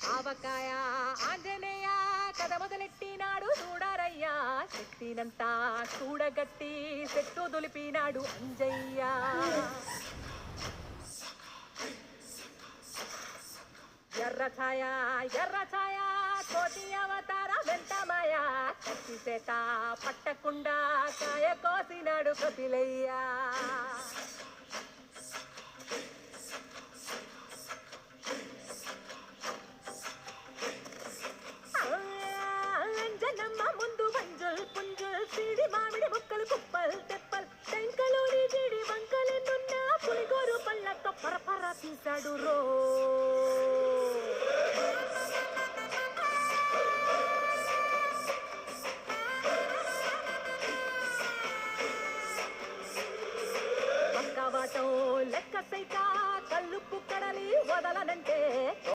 ఆవకాయ ఆంజనేయ కథ మొదలెట్టినాడు చూడరయ్యా శక్తినంతా చూడగట్టి చెట్టు దులిపినాడు అంజయ్య ఎర్ర ఛాయ కోటి అవతార వెంటమాయ కత్తి చేత పట్టకుండా కాయ కోసినాడు కపిలయ్యా